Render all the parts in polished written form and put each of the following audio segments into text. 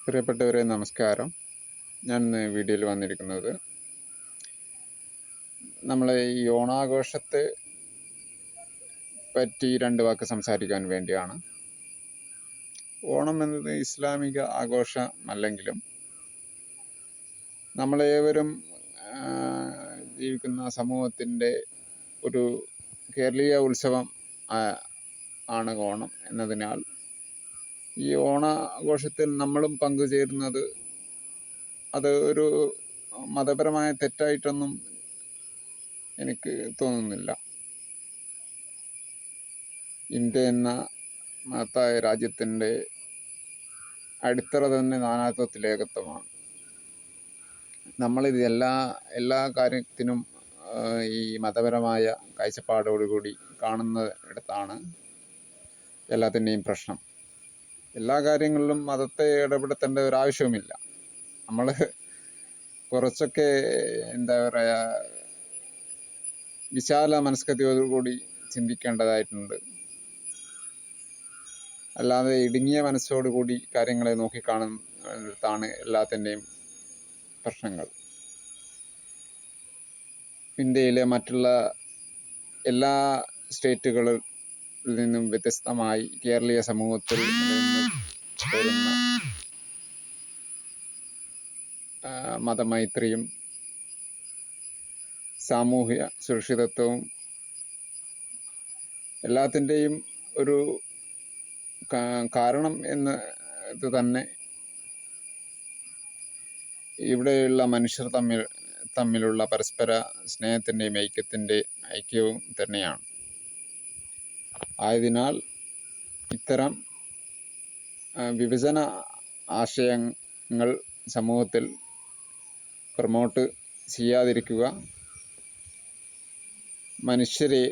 പ്രിയപ്പെട്ടവരെ നമസ്കാരം. ഞാൻ ഇന്ന് വീഡിയോയിൽ വന്നിരിക്കുന്നത് നമ്മളെ ഈ ഓണാഘോഷത്തെ പറ്റി രണ്ട് വാക്ക് സംസാരിക്കാൻ വേണ്ടിയാണ്. ഓണം എന്നത് ഇസ്ലാമിക ആഘോഷമല്ലെങ്കിലും നമ്മളേവരും ജീവിക്കുന്ന സമൂഹത്തിൻ്റെ ഒരു കേരളീയ ഉത്സവം ആണ് ഓണം എന്നതിനാൽ ഈ ഓണാഘോഷത്തിൽ നമ്മളും പങ്കുചേരുന്നത് അത് ഒരു മതപരമായ തെറ്റായിട്ടൊന്നും എനിക്ക് തോന്നുന്നില്ല. ഇന്ത്യ എന്ന മഹത്തായ രാജ്യത്തിൻ്റെ അടിത്തറ തന്നെ നാനാത്വത്തിൽ ഏകത്വമാണ്. നമ്മളിത് എല്ലാ കാര്യത്തിനും ഈ മതപരമായ കാഴ്ചപ്പാടോടുകൂടി കാണുന്നിടത്താണ് എല്ലാത്തിൻ്റെയും പ്രശ്നം. എല്ലാ കാര്യങ്ങളിലും മതത്തെ ഇടപെടുത്തേണ്ട ഒരാവശ്യവുമില്ല. നമ്മൾ കുറച്ചൊക്കെ എന്താ പറയുക, വിശാല മനസ്കതയോടുകൂടി ചിന്തിക്കേണ്ടതായിട്ടുണ്ട്. അല്ലാതെ ഇടുങ്ങിയ മനസ്സോടുകൂടി കാര്യങ്ങളെ നോക്കിക്കാണുന്നിടത്താണ് എല്ലാത്തിൻ്റെയും പ്രശ്നങ്ങൾ. ഇന്ത്യയിലെ മറ്റുള്ള എല്ലാ സ്റ്റേറ്റുകളിൽ നിന്നും വ്യത്യസ്തമായി കേരളീയ സമൂഹത്തിൽ നിന്ന് വരുന്ന മതമൈത്രിയും സാമൂഹ്യ സുരക്ഷിതത്വവും എല്ലാത്തിൻ്റെയും ഒരു കാരണം എന്ന് ഇത് തന്നെ ഇവിടെയുള്ള മനുഷ്യർ തമ്മിലുള്ള പരസ്പര സ്നേഹത്തിൻ്റെയും ഐക്യവും തന്നെയാണ്. ആയതിനാൽ ഇത്തരം വിഭജന ആശയങ്ങൾ സമൂഹത്തിൽ പ്രൊമോട്ട് ചെയ്യാതിരിക്കുക, മനുഷ്യരെ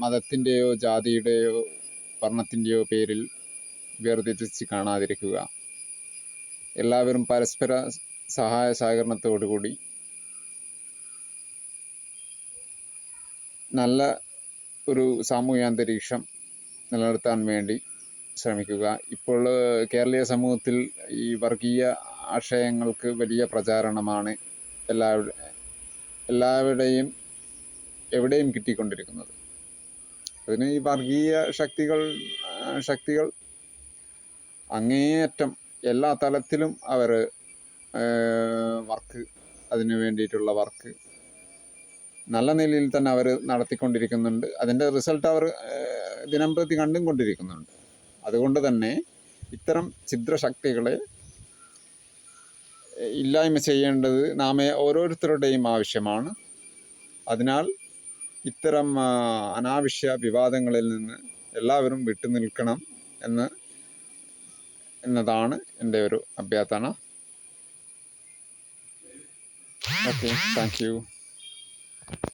മതത്തിൻ്റെയോ ജാതിയുടെയോ വർണ്ണത്തിൻ്റെയോ പേരിൽ വേർതിരിച്ച് കാണാതിരിക്കുക, എല്ലാവരും പരസ്പര സഹായ സഹകരണത്തോടുകൂടി നല്ല ഒരു സാമൂഹ്യ അന്തരീക്ഷം നിലനിർത്താൻ വേണ്ടി ശ്രമിക്കുക. ഇപ്പോൾ കേരളീയ സമൂഹത്തിൽ ഈ വർഗീയ ആശയങ്ങൾക്ക് വലിയ പ്രചാരണമാണ് എല്ലാവരുടെയും എവിടെയും കിട്ടിക്കൊണ്ടിരിക്കുന്നത്. അതിന് ഈ വർഗീയ ശക്തികൾ അങ്ങേയറ്റം എല്ലാ തലത്തിലും അവർ അതിനു വേണ്ടിയിട്ടുള്ള വർക്ക് നല്ല നിലയിൽ തന്നെ അവർ നടത്തിക്കൊണ്ടിരിക്കുന്നുണ്ട്. അതിൻ്റെ റിസൾട്ട് അവർ ദിനം പ്രതി കണ്ടും കൊണ്ടിരിക്കുന്നുണ്ട്. അതുകൊണ്ട് തന്നെ ഇത്തരം ഛിദ്രശക്തികളെ ഇല്ലായ്മ ചെയ്യേണ്ടത് ഓരോരുത്തരുടെയും ആവശ്യമാണ്. അതിനാൽ ഇത്തരം അനാവശ്യ വിവാദങ്ങളിൽ നിന്ന് എല്ലാവരും വിട്ടുനിൽക്കണം എന്നതാണ് എൻ്റെ ഒരു അഭ്യർത്ഥന. Okay, thank you.